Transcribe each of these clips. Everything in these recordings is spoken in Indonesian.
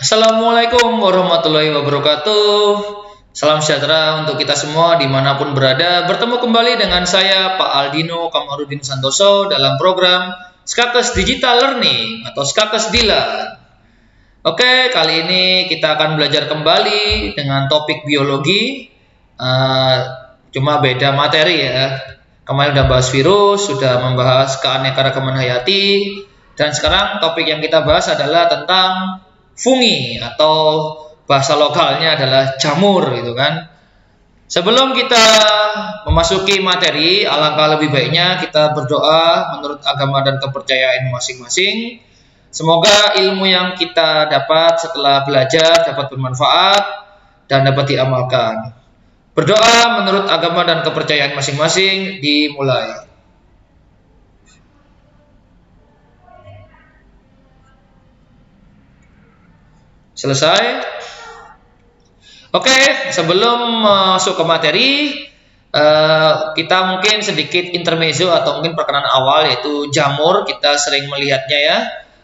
Assalamualaikum warahmatullahi wabarakatuh. Salam sejahtera untuk kita semua dimanapun berada. Bertemu kembali dengan saya Pak Aldino Kamarudin Santoso dalam program Skakes Digital Learning atau Skakes Dilan. Oke, kali ini kita akan belajar kembali dengan topik biologi. Cuma beda materi ya. Kemarin udah bahas virus, sudah membahas keanekaragaman hayati, dan sekarang topik yang kita bahas adalah tentang fungi atau bahasa lokalnya adalah jamur gitu kan. Sebelum kita memasuki materi, alangkah lebih baiknya kita berdoa menurut agama dan kepercayaan masing-masing. Semoga ilmu yang kita dapat setelah belajar dapat bermanfaat dan dapat diamalkan. Berdoa menurut agama dan kepercayaan masing-masing, dimulai. Selesai. Oke, sebelum masuk ke materi, kita mungkin sedikit intermezzo atau mungkin perkenalan awal, yaitu jamur kita sering melihatnya ya,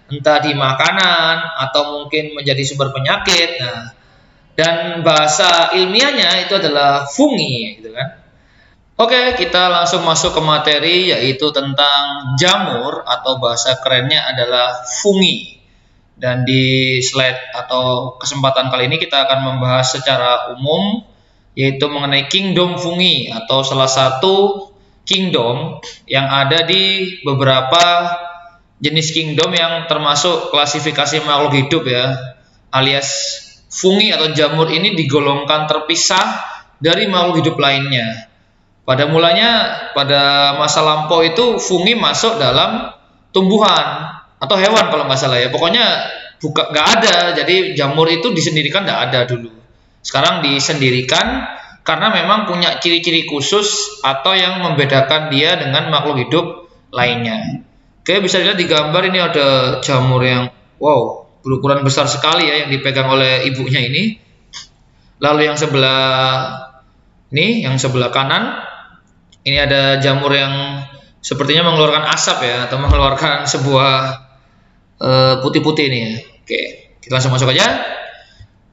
entah di makanan atau mungkin menjadi sumber penyakit. Nah, dan bahasa ilmiahnya itu adalah fungi, gitu kan. Oke, kita langsung masuk ke materi, yaitu tentang jamur atau bahasa kerennya adalah fungi. Dan di slide atau kesempatan kali ini kita akan membahas secara umum, yaitu mengenai kingdom fungi atau salah satu kingdom yang ada di beberapa jenis kingdom yang termasuk klasifikasi makhluk hidup ya, alias fungi atau jamur ini digolongkan terpisah dari makhluk hidup lainnya. Pada mulanya pada masa lampau itu fungi masuk dalam tumbuhan atau hewan kalau nggak salah ya, pokoknya nggak ada, jadi jamur itu disendirikan nggak ada dulu. Sekarang disendirikan karena memang punya ciri-ciri khusus atau yang membedakan dia dengan makhluk hidup lainnya. Oke, bisa dilihat di gambar ini ada jamur yang wow, berukuran besar sekali ya, yang dipegang oleh ibunya ini. Lalu yang sebelah kanan ini ada jamur yang sepertinya mengeluarkan asap ya, atau mengeluarkan sebuah putih-putih ini ya. Oke, kita langsung masuk aja.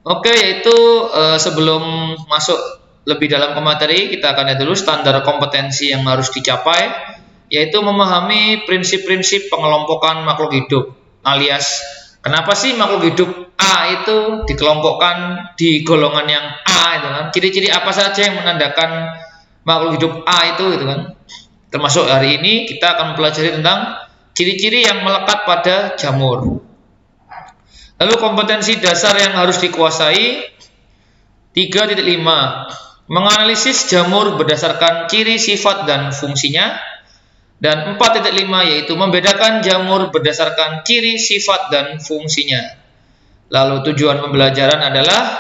Oke, yaitu sebelum masuk lebih dalam ke materi, kita akan lihat dulu standar kompetensi yang harus dicapai, yaitu memahami prinsip-prinsip pengelompokan makhluk hidup, alias kenapa sih makhluk hidup A itu dikelompokkan di golongan yang A itu kan? Ciri-ciri apa saja yang menandakan makhluk hidup A itu gitu kan? Termasuk hari ini kita akan mempelajari tentang ciri-ciri yang melekat pada jamur. Lalu kompetensi dasar yang harus dikuasai 3.5, menganalisis jamur berdasarkan ciri, sifat, dan fungsinya. Dan 4.5 yaitu membedakan jamur berdasarkan ciri, sifat, dan fungsinya. Lalu tujuan pembelajaran adalah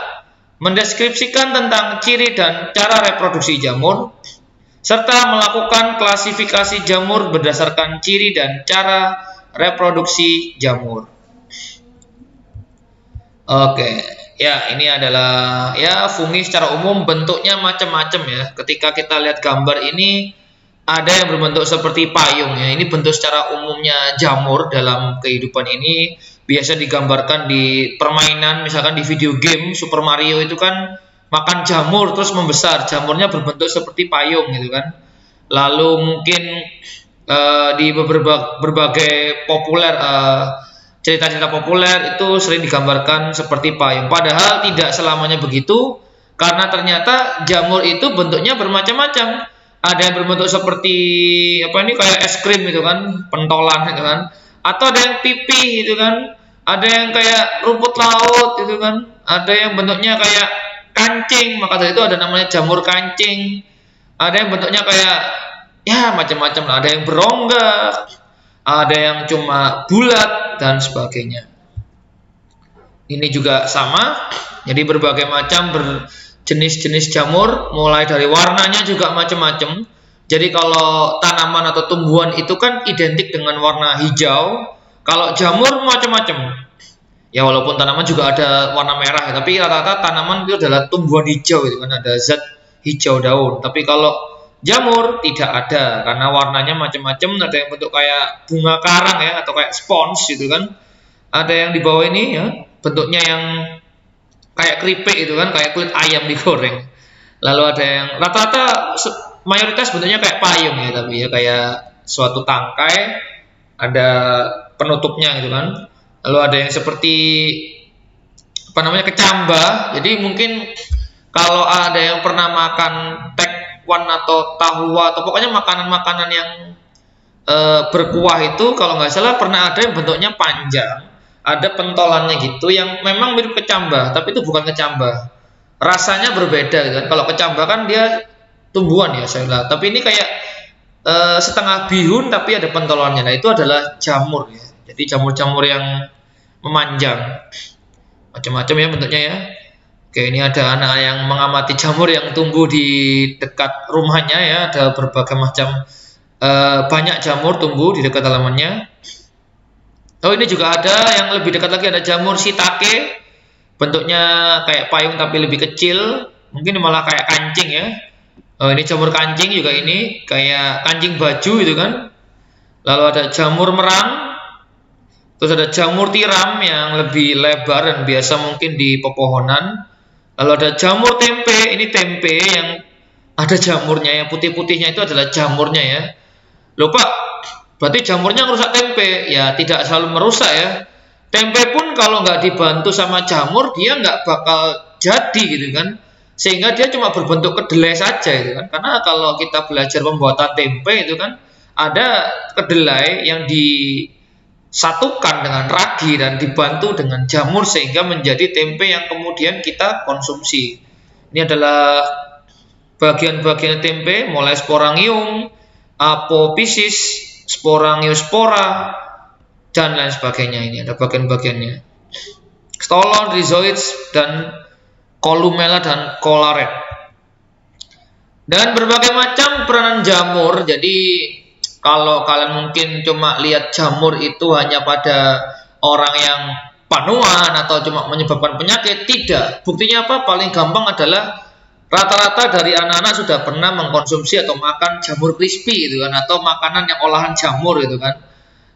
mendeskripsikan tentang ciri dan cara reproduksi jamur, serta melakukan klasifikasi jamur berdasarkan ciri dan cara reproduksi jamur. Oke, ya ini adalah ya fungi secara umum, bentuknya macam-macam ya. Ketika kita lihat gambar ini, ada yang berbentuk seperti payung ya. Ini bentuk secara umumnya jamur dalam kehidupan ini. Biasa digambarkan di permainan, misalkan di video game Super Mario itu kan makan jamur terus membesar, jamurnya berbentuk seperti payung gitu kan. Lalu mungkin di berbagai populer cerita-cerita populer itu sering digambarkan seperti payung. Padahal tidak selamanya begitu, karena ternyata jamur itu bentuknya bermacam-macam. Ada yang berbentuk seperti kayak es krim gitu kan, pentolan gitu kan. Atau ada yang pipi gitu kan. Ada yang kayak rumput laut gitu kan. Ada yang bentuknya kayak kancing, maka dari itu ada namanya jamur kancing. Ada yang bentuknya kayak ya macam-macam lah, ada yang berongga, ada yang cuma bulat dan sebagainya. Ini juga sama, jadi berbagai macam jenis-jenis jamur, mulai dari warnanya juga macam-macam. Jadi kalau tanaman atau tumbuhan itu kan identik dengan warna hijau, kalau jamur macam-macam. Ya walaupun tanaman juga ada warna merah, tapi rata-rata tanaman itu adalah tumbuhan hijau gitu kan, ada zat hijau daun. Tapi kalau jamur tidak ada, karena warnanya macam-macam. Ada yang bentuk kayak bunga karang ya, atau kayak spons gitu kan. Ada yang di bawah ini ya, bentuknya yang kayak keripik itu kan, kayak kulit ayam digoreng. Lalu ada yang rata-rata mayoritas bentuknya kayak payung ya, tapi ya kayak suatu tangkai, ada penutupnya gitu kan. Lalu ada yang seperti apa namanya, kecambah. Jadi mungkin kalau ada yang pernah makan tekwan atau tahua atau pokoknya makanan-makanan yang berkuah itu, kalau nggak salah pernah ada yang bentuknya panjang, ada pentolannya gitu, yang memang mirip kecambah, tapi itu bukan kecambah. Rasanya berbeda gitu kan. Kalau kecambah kan dia tumbuhan ya saya lihat, tapi ini kayak setengah bihun tapi ada pentolannya. Nah itu adalah jamur ya. Jadi jamur-jamur yang memanjang, macam-macam ya bentuknya ya. Oke, ini ada anak yang mengamati jamur yang tumbuh di dekat rumahnya ya. Ada berbagai macam banyak jamur tumbuh di dekat halamannya. Oh, ini juga ada yang lebih dekat lagi, ada jamur shiitake. Bentuknya kayak payung tapi lebih kecil. Mungkin malah kayak kancing ya. Oh, ini jamur kancing juga, ini kayak kancing baju gitu kan. Lalu ada jamur merang. Terus ada jamur tiram yang lebih lebar dan biasa mungkin di pepohonan. Lalu ada jamur tempe. Ini tempe yang ada jamurnya, yang putih-putihnya itu adalah jamurnya ya. Loh Pak, berarti jamurnya merusak tempe? Ya tidak selalu merusak ya. Tempe pun kalau nggak dibantu sama jamur, dia nggak bakal jadi gitu kan. Sehingga dia cuma berbentuk kedelai saja itu kan. Karena kalau kita belajar pembuatan tempe itu kan, ada kedelai yang disatukan dengan ragi dan dibantu dengan jamur sehingga menjadi tempe yang kemudian kita konsumsi. Ini adalah bagian-bagian tempe, mulai sporangium, apophysis, sporangiospora, dan lain sebagainya. Ini ada bagian-bagiannya. Stolon, rhizoids, dan columella dan collaret. Dan berbagai macam peranan jamur. Jadi kalau kalian mungkin cuma lihat jamur itu hanya pada orang yang panuan atau cuma menyebabkan penyakit, tidak. Buktinya apa? Paling gampang adalah rata-rata dari anak-anak sudah pernah mengkonsumsi atau makan jamur crispy gitu kan, atau makanan yang olahan jamur gitu kan.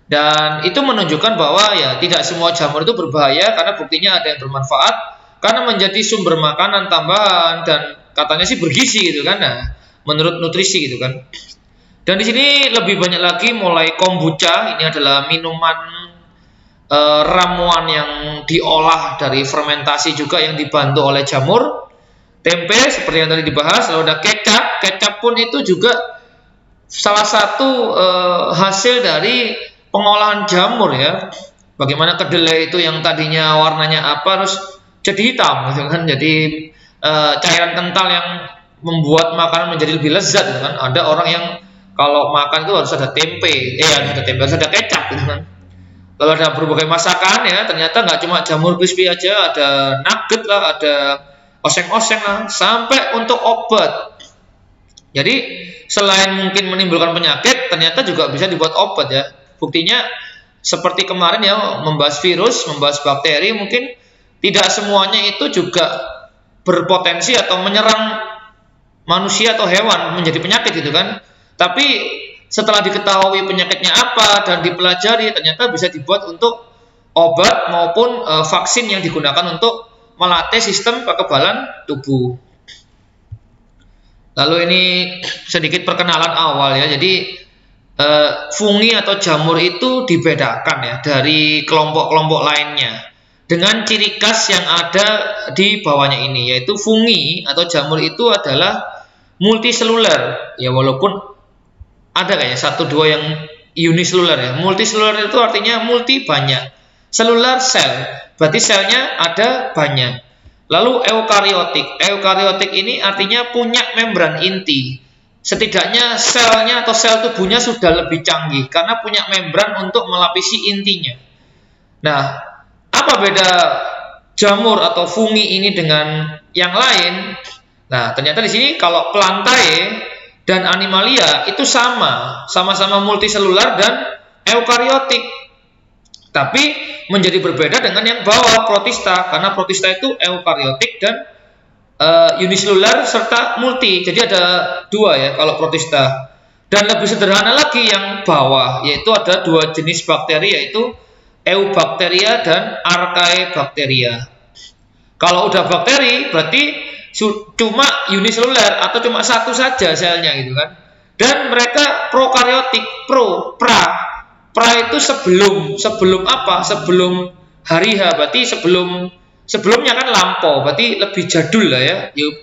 Dan itu menunjukkan bahwa ya tidak semua jamur itu berbahaya, karena buktinya ada yang bermanfaat karena menjadi sumber makanan tambahan dan katanya sih bergizi gitu kan. Nah, menurut nutrisi gitu kan. Dan di sini lebih banyak lagi, mulai kombucha. Ini adalah minuman ramuan yang diolah dari fermentasi juga yang dibantu oleh jamur. Tempe seperti yang tadi dibahas. Lalu ada kecap. Kecap pun itu juga salah satu hasil dari pengolahan jamur ya. Bagaimana kedelai itu yang tadinya warnanya apa terus jadi hitam gitu kan. Jadi cairan kental yang membuat makanan menjadi lebih lezat gitu kan. Ada orang yang kalau makan itu harus ada tempe, harus ada tempe, harus ada kecap gitu kan. Lalu ada berbagai masakan ya, ternyata nggak cuma jamur crispy aja, ada nugget lah, ada oseng-oseng lah, sampai untuk obat. Jadi selain mungkin menimbulkan penyakit, ternyata juga bisa dibuat obat ya. Buktinya seperti kemarin ya, membahas virus, membahas bakteri, mungkin tidak semuanya itu juga berpotensi atau menyerang manusia atau hewan menjadi penyakit gitu kan. Tapi setelah diketahui penyakitnya apa dan dipelajari, ternyata bisa dibuat untuk obat maupun vaksin yang digunakan untuk melatih sistem kekebalan tubuh. Lalu ini sedikit perkenalan awal ya. Jadi fungi atau jamur itu dibedakan ya dari kelompok-kelompok lainnya dengan ciri khas yang ada di bawahnya ini, yaitu fungi atau jamur itu adalah multiseluler ya, walaupun ada kayaknya satu dua yang uniseluler ya. Multiseluler itu artinya multi, banyak. Selular sel, berarti selnya ada banyak. Lalu eukariotik. Eukariotik ini artinya punya membran inti. Setidaknya selnya atau sel tubuhnya sudah lebih canggih karena punya membran untuk melapisi intinya. Nah, apa beda jamur atau fungi ini dengan yang lain? Nah, ternyata di sini kalau Plantae dan Animalia itu sama-sama multiselular dan eukariotik. Tapi menjadi berbeda dengan yang bawah, Protista, karena Protista itu eukariotik dan uniselular serta multi. Jadi ada dua ya kalau Protista. Dan lebih sederhana lagi yang bawah, yaitu ada dua jenis bakteri, yaitu Eubacteria dan Archaebacteria. Kalau udah bakteri berarti cuma uniseluler atau cuma satu saja selnya gitu kan. Dan mereka prokaryotik, pra itu sebelum apa? Sebelum hari H, berarti sebelumnya kan lampau, berarti lebih jadul lah ya,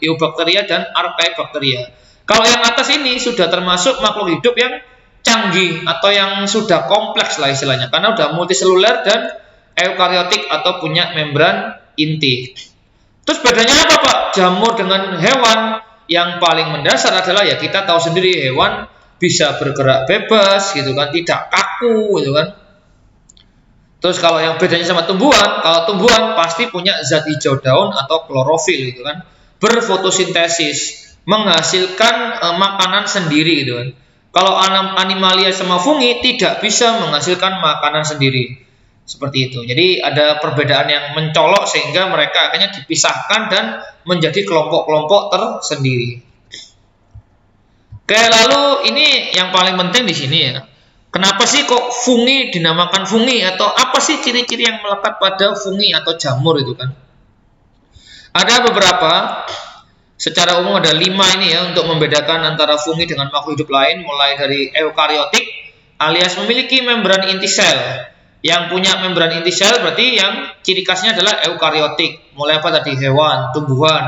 Eubacteria dan Archaebacteria. Kalau yang atas ini sudah termasuk makhluk hidup yang canggih atau yang sudah kompleks lah istilahnya, karena udah multiseluler dan eukariotik atau punya membran inti. Terus bedanya apa Pak jamur dengan hewan? Yang paling mendasar adalah ya kita tahu sendiri hewan bisa bergerak bebas gitu kan, tidak kaku gitu kan. Terus kalau yang bedanya sama tumbuhan, kalau tumbuhan pasti punya zat hijau daun atau klorofil gitu kan, berfotosintesis, menghasilkan makanan sendiri gitu kan. Kalau animalia sama fungi tidak bisa menghasilkan makanan sendiri. Seperti itu. Jadi ada perbedaan yang mencolok sehingga mereka akhirnya dipisahkan dan menjadi kelompok-kelompok tersendiri. Oke, lalu ini yang paling penting di sini ya. Kenapa sih kok fungi dinamakan fungi, atau apa sih ciri-ciri yang melekat pada fungi atau jamur itu kan? Ada beberapa. Secara umum ada 5 ini ya untuk membedakan antara fungi dengan makhluk hidup lain, mulai dari eukariotik alias memiliki membran inti sel. Yang punya membran inti sel berarti yang ciri khasnya adalah eukariotik. Mulai apa tadi? Hewan, tumbuhan,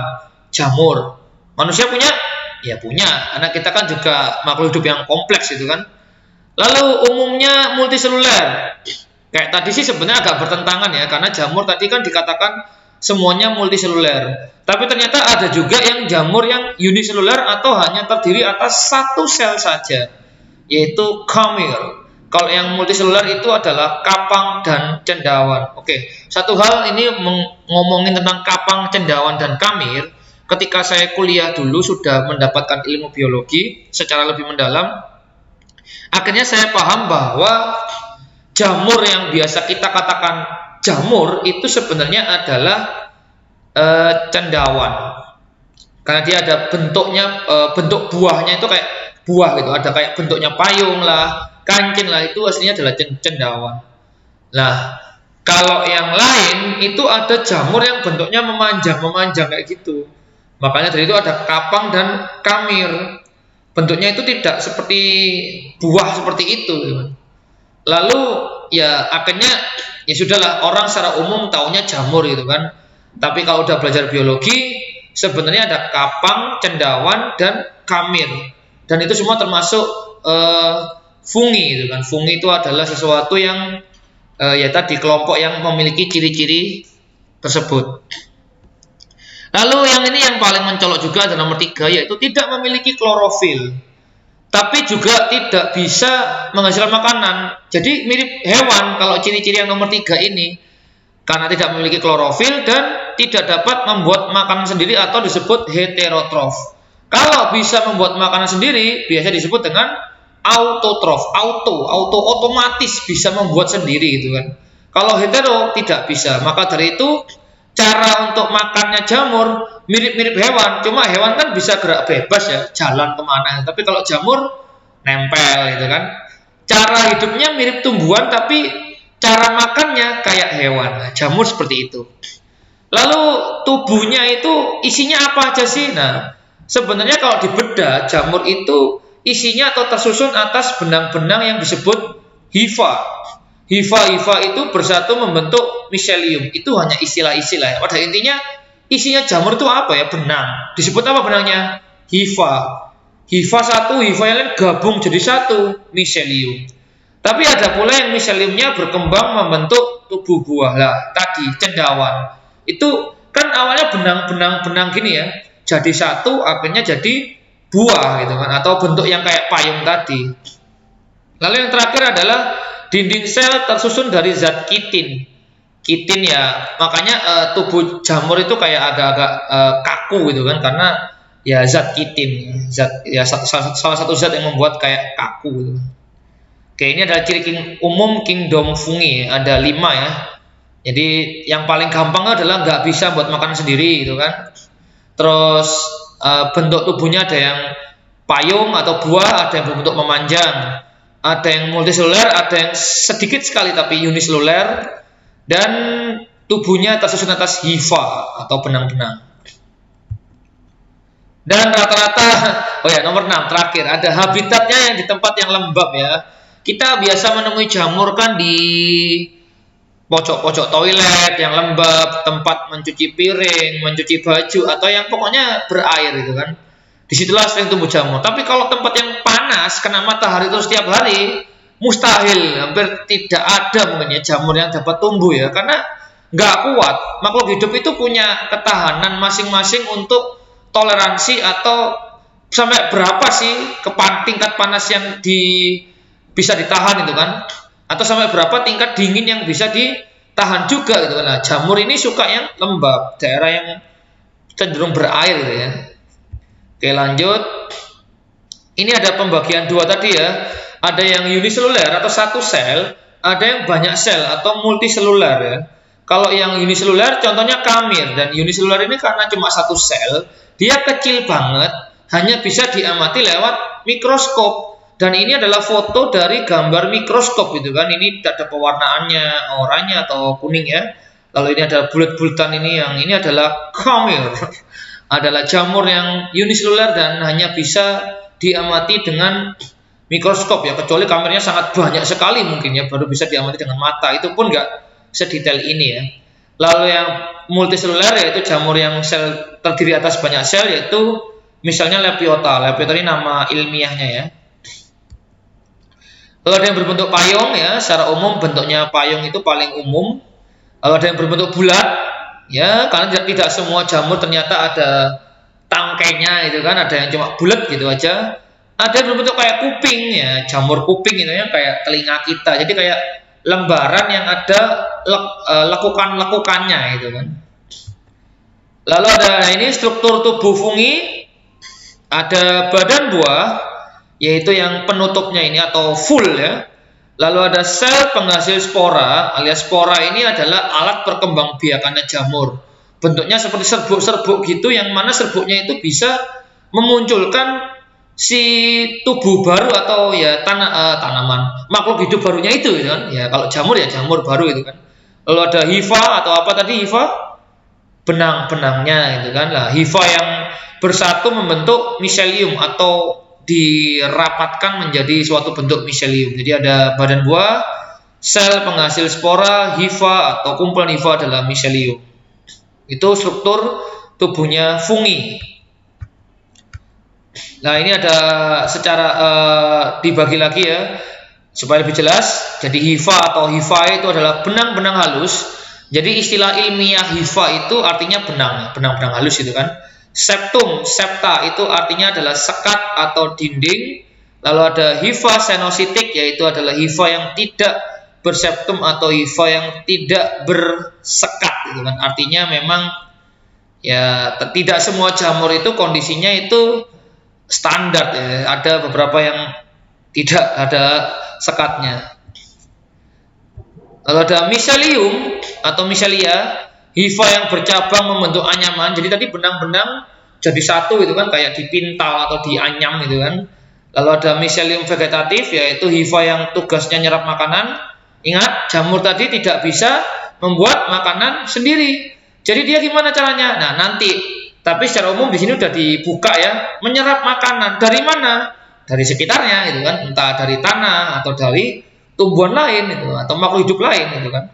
jamur. Manusia punya? Ya punya, karena kita kan juga makhluk hidup yang kompleks itu kan. Lalu umumnya multiseluler. Kayak tadi sih sebenarnya agak bertentangan ya, karena jamur tadi kan dikatakan semuanya multiseluler. Tapi ternyata ada juga yang jamur yang uniseluler atau hanya terdiri atas satu sel saja, yaitu kamir. Kalau yang multiseluler itu adalah kapang dan cendawan. Oke, satu hal ini ngomongin tentang kapang, cendawan, dan kamir. Ketika saya kuliah dulu sudah mendapatkan ilmu biologi secara lebih mendalam, akhirnya saya paham bahwa jamur yang biasa kita katakan jamur itu sebenarnya adalah cendawan, karena dia ada bentuknya, bentuk buahnya itu kayak buah gitu, ada kayak bentuknya payung lah, kancing lah, itu aslinya adalah cendawan. Nah, kalau yang lain itu ada jamur yang bentuknya memanjang kayak gitu, makanya dari itu ada kapang dan kamir. Bentuknya itu tidak seperti buah seperti itu. Lalu ya akhirnya ya sudahlah, orang secara umum taunya jamur gitu kan. Tapi kalau udah belajar biologi, sebenarnya ada kapang, cendawan, dan kamir. Dan itu semua termasuk fungi gitu kan. Fungi itu adalah sesuatu yang ya tadi kelompok yang memiliki ciri-ciri tersebut. Lalu yang ini yang paling mencolok juga adalah nomor 3, yaitu tidak memiliki klorofil, tapi juga tidak bisa menghasilkan makanan. Jadi mirip hewan kalau ciri-ciri yang nomor 3 ini, karena tidak memiliki klorofil dan tidak dapat membuat makanan sendiri atau disebut heterotrof. Kalau bisa membuat makanan sendiri biasa disebut dengan autotrof, otomatis bisa membuat sendiri gitu kan. Kalau hetero tidak bisa. Maka dari itu cara untuk makannya jamur mirip-mirip hewan, cuma hewan kan bisa gerak bebas ya, jalan kemana. Tapi kalau jamur nempel gitu kan. Cara hidupnya mirip tumbuhan, tapi cara makannya kayak hewan. Nah, jamur seperti itu. Lalu tubuhnya itu isinya apa aja sih? Nah, sebenarnya kalau dibedah, jamur itu isinya atau tersusun atas benang-benang yang disebut hifa. Hifa itu bersatu membentuk miselium. Itu hanya istilah-istilah ya. Pada intinya isinya jamur itu apa ya? Benang. Disebut apa benangnya? Hifa. Hifa satu, hifa yang lain gabung jadi satu, miselium. Tapi ada pula yang miseliumnya berkembang membentuk tubuh buah. Lah, tadi cendawan. Itu kan awalnya benang-benang gini ya. Jadi satu, akhirnya jadi buah gitu kan, atau bentuk yang kayak payung tadi. Lalu yang terakhir adalah dinding sel tersusun dari zat kitin. Kitin ya, makanya tubuh jamur itu kayak agak-agak kaku gitu kan, karena ya zat kitin, zat ya salah satu zat yang membuat kayak kaku gitu. Oke, ini adalah ciri umum kingdom fungi, ada 5 ya. Jadi yang paling gampang adalah nggak bisa buat makanan sendiri gitu kan. Terus bentuk tubuhnya ada yang payung atau buah, ada yang berbentuk memanjang. ada yang multiseluler, ada yang sedikit sekali tapi uniseluler, dan tubuhnya tersusun atas hifa atau benang-benang. Dan rata-rata, oh ya nomor 6 terakhir, ada habitatnya yang di tempat yang lembab ya. Kita biasa menemui jamur kan di pojok-pojok toilet yang lembab, tempat mencuci piring, mencuci baju, atau yang pokoknya berair gitu kan. Disitulah sering tumbuh jamur. Tapi kalau tempat yang panas, kena matahari terus setiap hari, mustahil, hampir tidak ada mungkin ya jamur yang dapat tumbuh ya, karena nggak kuat. Makhluk hidup itu punya ketahanan masing-masing untuk toleransi atau sampai berapa sih tingkat panas yang bisa ditahan itu kan, atau sampai berapa tingkat dingin yang bisa ditahan juga gitu kan. Nah, jamur ini suka yang lembab, daerah yang cenderung berair gitu ya. Oke, lanjut. Ini ada pembagian dua tadi ya. Ada yang uniseluler atau satu sel, ada yang banyak sel atau multiseluler ya. Kalau yang uniseluler contohnya kamir, dan uniseluler ini karena cuma satu sel, dia kecil banget, hanya bisa diamati lewat mikroskop. Dan ini adalah foto dari gambar mikroskop gitu kan. Ini tidak ada pewarnaannya, oranye atau kuning ya. Lalu ini ada bulat-bulatan ini adalah kamir. Adalah jamur yang uniseluler dan hanya bisa diamati dengan mikroskop ya, kecuali kameranya sangat banyak sekali mungkin ya, baru bisa diamati dengan mata, itu pun nggak sedetail ini ya. Lalu yang multiseluler yaitu jamur yang sel terdiri atas banyak sel, yaitu misalnya Lepiota. Lepiota ini nama ilmiahnya ya. Lalu ada yang berbentuk payung ya, secara umum bentuknya payung itu paling umum. Lalu ada yang berbentuk bulat ya, karena tidak semua jamur ternyata ada tangkainya itu kan, ada yang cuma bulat gitu aja. Ada yang berbentuk kayak kuping ya, jamur kuping itu ya, kayak telinga kita. Jadi kayak lembaran yang ada lekukan-lekukannya itu kan. Lalu ada ini struktur tubuh fungi, ada badan buah, yaitu yang penutupnya ini atau full ya. Lalu ada sel penghasil spora, alias spora ini adalah alat perkembangbiakannya jamur. Bentuknya seperti serbuk-serbuk gitu, yang mana serbuknya itu bisa memunculkan si tubuh baru atau ya tanaman makhluk hidup barunya itu kan. Ya kalau jamur ya jamur baru itu kan. Lalu ada hifa atau apa tadi, hifa benang-benangnya itu kan. Lah hifa yang bersatu membentuk miselium atau dirapatkan menjadi suatu bentuk miselium. Jadi ada badan buah, sel penghasil spora, hifa atau kumpulan hifa adalah miselium. Itu struktur tubuhnya fungi. Nah ini ada secara dibagi lagi ya supaya lebih jelas. Jadi hifa atau hifae itu adalah benang-benang halus. Jadi istilah ilmiah hifa itu artinya benang-benang halus gitu kan. Septum, septa itu artinya adalah sekat atau dinding. Lalu ada hifa senositik, yaitu adalah hifa yang tidak berseptum atau hifa yang tidak bersekat gitu kan. Artinya memang ya tidak semua jamur itu kondisinya itu standar ya. Ada beberapa yang tidak ada sekatnya. Lalu ada miselium atau miselia, hifa yang bercabang membentuk anyaman. Jadi tadi benang-benang jadi satu itu kan, kayak dipintal atau dianyam gitu kan. Lalu ada miselium vegetatif, yaitu hifa yang tugasnya nyerap makanan. Ingat, jamur tadi tidak bisa membuat makanan sendiri. Jadi dia gimana caranya? Nah nanti, tapi secara umum di sini udah dibuka ya, menyerap makanan dari mana? Dari sekitarnya gitu kan, entah dari tanah atau dari tumbuhan lain gitu, atau makhluk hidup lain gitu kan.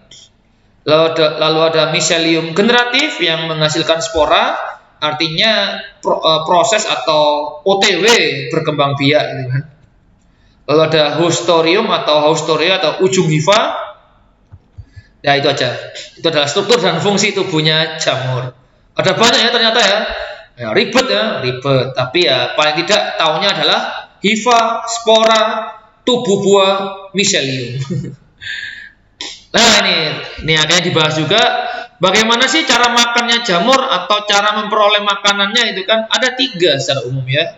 Lalu ada miselium generatif yang menghasilkan spora, artinya proses atau OTW berkembang biak gitu kan. Lalu ada hostorium atau haustoria atau ujung hifa. Ya itu aja. Itu adalah struktur dan fungsi tubuhnya jamur. Ada banyak ya ternyata ya. Ribet. Tapi ya paling tidak taunya adalah hifa, spora, tubuh buah, miselium. Nah ini akhirnya dibahas juga bagaimana sih cara makannya jamur atau cara memperoleh makanannya itu kan ada 3 secara umum ya,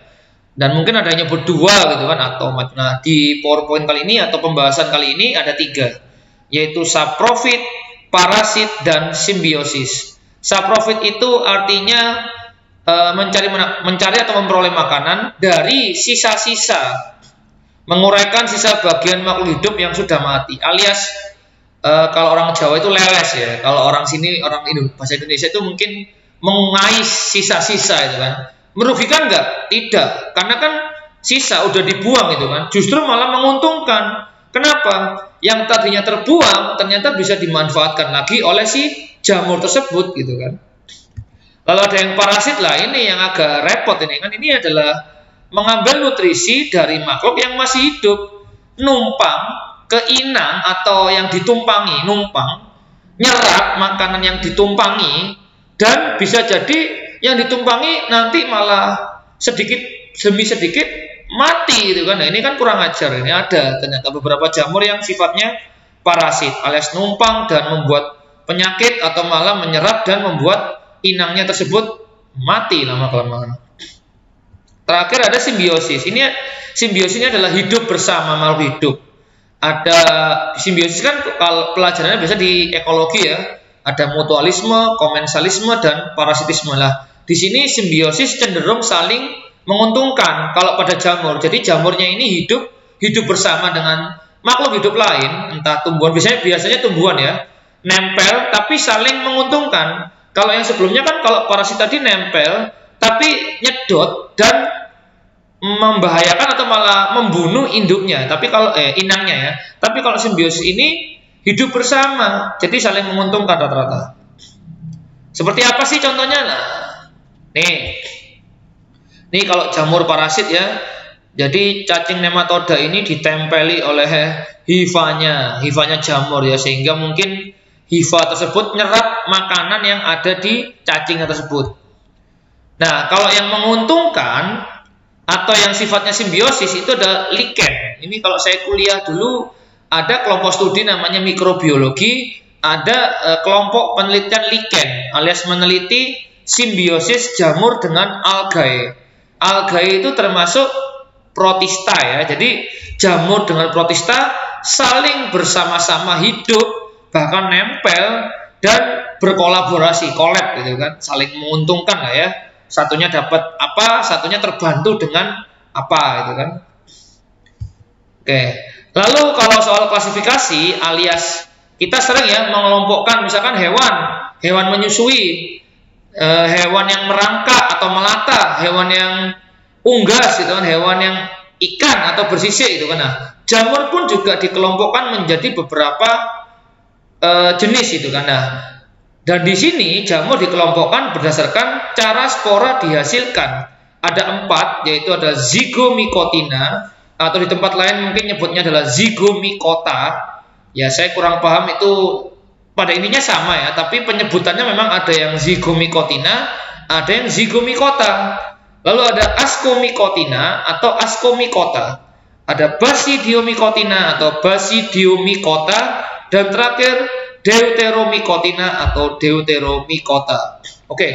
dan mungkin ada yang nyebut 2 gitu kan atau nah di PowerPoint kali ini atau pembahasan kali ini ada 3, yaitu saprofit, parasit, dan simbiosis. Saprofit itu artinya mencari atau memperoleh makanan dari sisa-sisa menguraikan sisa bagian makhluk hidup yang sudah mati, alias kalau orang Jawa itu leles ya, kalau orang sini orang bahasa Indonesia itu mungkin mengais sisa-sisa itu kan. Merugikan nggak? Tidak, karena kan sisa udah dibuang itu kan, justru malah menguntungkan. Kenapa? Yang tadinya terbuang ternyata bisa dimanfaatkan lagi oleh si jamur tersebut gitu kan. Lalu ada yang parasit lah, ini yang agak repot ini kan, ini adalah mengambil nutrisi dari makhluk yang masih hidup, numpang ke inang atau yang ditumpangi, numpang nyerap makanan yang ditumpangi, dan bisa jadi yang ditumpangi nanti malah sedikit demi sedikit mati gitu kan. Nah, ini kan kurang ajar. Ini ada ternyata beberapa jamur yang sifatnya parasit alias numpang dan membuat penyakit atau malah menyerap dan membuat inangnya tersebut mati lama-kelamaan. Terakhir ada simbiosis. Ini simbiosisnya adalah hidup bersama makhluk hidup. Ada simbiosis kan kalau pelajarannya biasa di ekologi ya. Ada mutualisme, komensalisme, dan parasitisme lah. Di sini simbiosis cenderung saling menguntungkan kalau pada jamur. Jadi jamurnya ini hidup bersama dengan makhluk hidup lain, entah tumbuhan, biasanya tumbuhan ya, nempel tapi saling menguntungkan. Kalau yang sebelumnya kan kalau parasit tadi nempel tapi nyedot dan membahayakan atau malah membunuh induknya, tapi kalau inangnya ya. Tapi kalau simbiosis ini hidup bersama, jadi saling menguntungkan rata-rata. Seperti apa sih contohnya? Nah, nih kalau jamur parasit ya. Jadi cacing nematoda ini ditempeli oleh hifanya jamur ya, sehingga mungkin hifa tersebut nyerap makanan yang ada di cacing tersebut. Nah, kalau yang menguntungkan atau yang sifatnya simbiosis itu adalah lichen. Ini kalau saya kuliah dulu ada kelompok studi namanya mikrobiologi, ada kelompok penelitian lichen alias meneliti simbiosis jamur dengan algae. Algae itu termasuk protista ya. Jadi jamur dengan protista saling bersama-sama hidup, bahkan nempel dan berkolaborasi, collab gitu kan, saling menguntungkan lah ya. Satunya dapat apa, satunya terbantu dengan apa gitu kan. Oke. Lalu kalau soal klasifikasi alias kita sering ya mengelompokkan misalkan hewan menyusui, hewan yang merangkak atau melata, hewan yang unggas gitu kan, hewan yang ikan atau bersisik gitu kan. Nah, jamur pun juga dikelompokkan menjadi beberapa jenis gitu kan. Nah, dan di sini jamur dikelompokkan berdasarkan cara spora dihasilkan. Ada 4, yaitu ada zygomycotina, atau di tempat lain mungkin nyebutnya adalah zygomycota. Ya, saya kurang paham itu pada ininya sama ya, tapi penyebutannya memang ada yang zygomycotina, ada yang zygomycota. Lalu ada ascomycotina atau ascomycota. Ada basidiomycotina atau basidiomycota, dan terakhir deuteromycotina atau deuteromycota. Oke,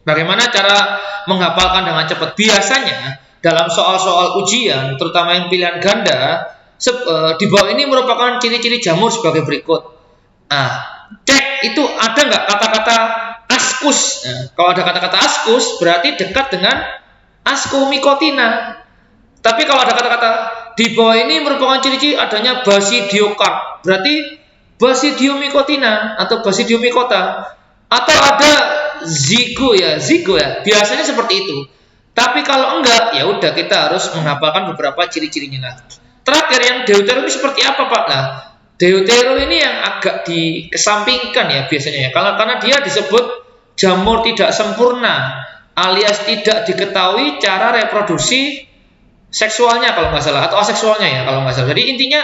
bagaimana cara menghafalkan dengan cepat? Biasanya dalam soal-soal ujian, terutama yang pilihan ganda, di bawah ini merupakan ciri-ciri jamur sebagai berikut. Nah, cek itu ada nggak kata-kata ascus. Nah, kalau ada kata-kata ascus berarti dekat dengan ascomycotina. Tapi kalau ada kata-kata di bawah ini merupakan ciri-ciri adanya basidiokarp, berarti basidiomycotina atau basidiomycota. Atau ada zigo ya, biasanya seperti itu. Tapi kalau enggak, ya udah kita harus menghafalkan beberapa ciri-cirinya lah. Terakhir yang deutero ini seperti apa Pak? Nah, deutero ini yang agak dikesampingkan ya biasanya ya, karena dia disebut jamur tidak sempurna, alias tidak diketahui cara reproduksi seksualnya kalau nggak salah, atau aseksualnya ya kalau nggak salah. Jadi intinya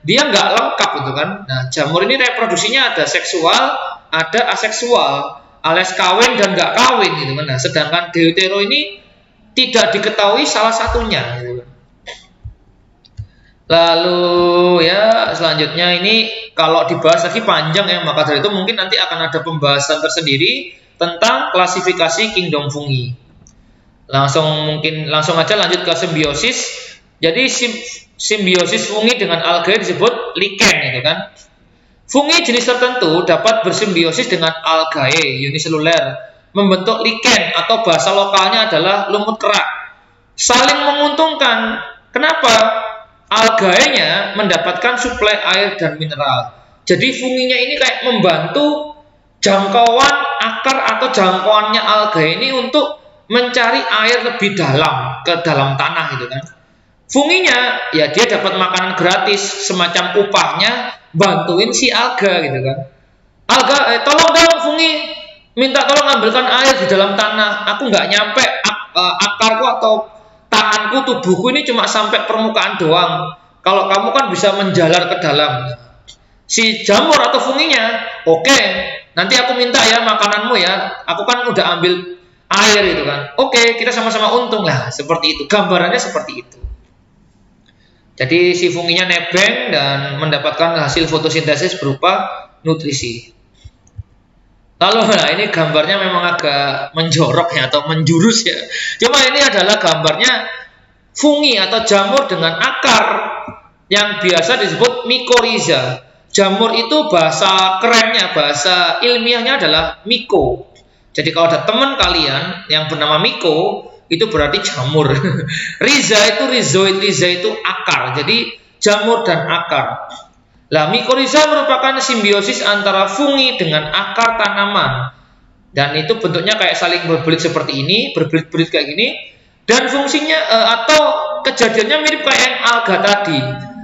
dia nggak lengkap gitu kan. Nah, jamur ini reproduksinya ada seksual, ada aseksual, alias kawin dan nggak kawin gitu kan. Nah, sedangkan deutero ini tidak diketahui salah satunya gitu kan. Lalu ya selanjutnya ini kalau dibahas lagi panjang ya, maka dari itu mungkin nanti akan ada pembahasan tersendiri tentang klasifikasi kingdom fungi. Langsung aja lanjut ke simbiosis. Jadi simbiosis fungi dengan algae disebut lichen gitu kan. Fungi jenis tertentu dapat bersimbiosis dengan algae uniseluler, membentuk lichen atau bahasa lokalnya adalah lumut kerak. Saling menguntungkan. Kenapa? alganya mendapatkan suplai air dan mineral. Jadi funginya ini kayak membantu jangkauan akar atau jangkauannya alga ini untuk mencari air lebih dalam ke dalam tanah gitu kan. Funginya ya dia dapat makanan gratis semacam upahnya bantuin si alga gitu kan. Alga, tolong dong fungi, minta tolong ambilkan air di dalam tanah. Aku nggak nyampe akarku atau tanganku, tubuhku ini cuma sampai permukaan doang. Kalau kamu kan bisa menjalar ke dalam. Si jamur atau funginya, oke, nanti aku minta ya makananmu ya. Aku kan udah ambil air itu kan. Oke, kita sama-sama untung lah. Seperti itu. Gambarannya seperti itu. Jadi si funginya nebeng dan mendapatkan hasil fotosintesis berupa nutrisi. Lalu nah ini gambarnya memang agak menjorok ya atau menjurus ya. Cuma ini adalah gambarnya fungi atau jamur dengan akar yang biasa disebut mycorrhiza. Jamur itu bahasa kerennya, bahasa ilmiahnya adalah myco. Jadi kalau ada teman kalian yang bernama myco, itu berarti jamur. Rhiza itu rhizoid, rhiza itu akar. Jadi jamur dan akar. Lah, mycorrhiza merupakan simbiosis antara fungi dengan akar tanaman. Dan itu bentuknya kayak saling berbelit seperti ini, berbelit-belit kayak gini. Dan fungsinya atau kejadiannya mirip kayak yang alga tadi.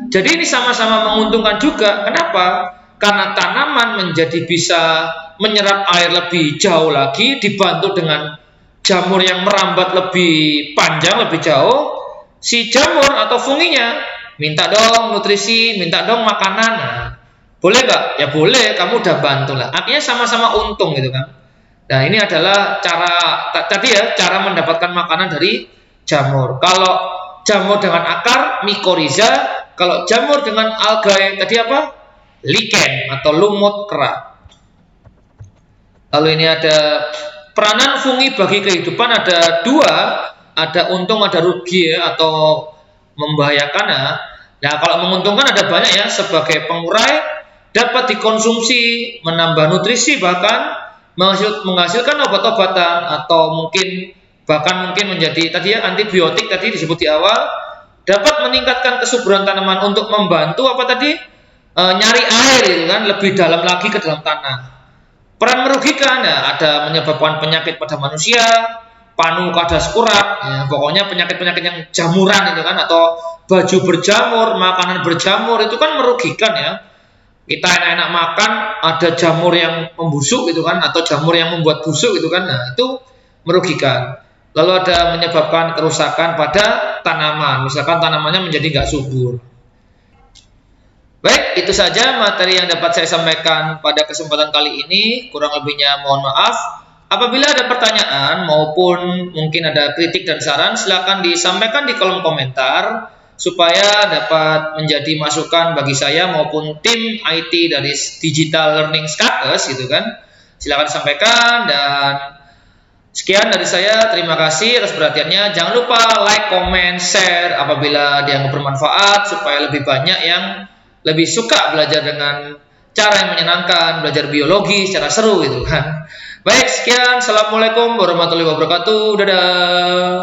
Jadi ini sama-sama menguntungkan juga. Kenapa? Karena tanaman menjadi bisa menyerap air lebih jauh lagi, dibantu dengan jamur yang merambat lebih panjang, lebih jauh. Si jamur atau funginya minta dong nutrisi, minta dong makanan. Nah, boleh nggak? Ya boleh, kamu udah bantu lah. Artinya sama-sama untung gitu kan. Nah ini adalah cara tadi ya, cara mendapatkan makanan dari jamur. Kalau jamur dengan akar, mycorrhiza. Kalau jamur dengan alga yang tadi apa? Lichen atau lumut kera. Lalu ini ada peranan fungi bagi kehidupan ada dua, ada untung ada rugi ya, atau membahayakan ya. Nah kalau menguntungkan ada banyak ya, sebagai pengurai, dapat dikonsumsi, menambah nutrisi, bahkan menghasilkan obat-obatan, atau bahkan mungkin menjadi tadi ya antibiotik tadi disebut di awal, dapat meningkatkan kesuburan tanaman untuk membantu apa tadi nyari air gitu kan, lebih dalam lagi ke dalam tanah. Peran merugikan ya, ada menyebabkan penyakit pada manusia, panu kadas kurat, ya, pokoknya penyakit-penyakit yang jamuran itu kan, atau baju berjamur, makanan berjamur itu kan merugikan ya. Kita enak-enak makan ada jamur yang membusuk gitu kan, atau jamur yang membuat busuk gitu kan, nah itu merugikan. Lalu ada menyebabkan kerusakan pada tanaman, misalkan tanamannya menjadi nggak subur. Baik, itu saja materi yang dapat saya sampaikan pada kesempatan kali ini. Kurang lebihnya mohon maaf. Apabila ada pertanyaan maupun mungkin ada kritik dan saran, silakan disampaikan di kolom komentar supaya dapat menjadi masukan bagi saya maupun tim IT dari Digital Learning Skates gitu kan. Silakan disampaikan, dan sekian dari saya. Terima kasih atas perhatiannya. Jangan lupa like, comment, share apabila dianggap bermanfaat, supaya lebih banyak yang lebih suka belajar dengan cara yang menyenangkan, belajar biologi secara seru gitu kan. Baik, sekian. Assalamualaikum warahmatullahi wabarakatuh. Dadah.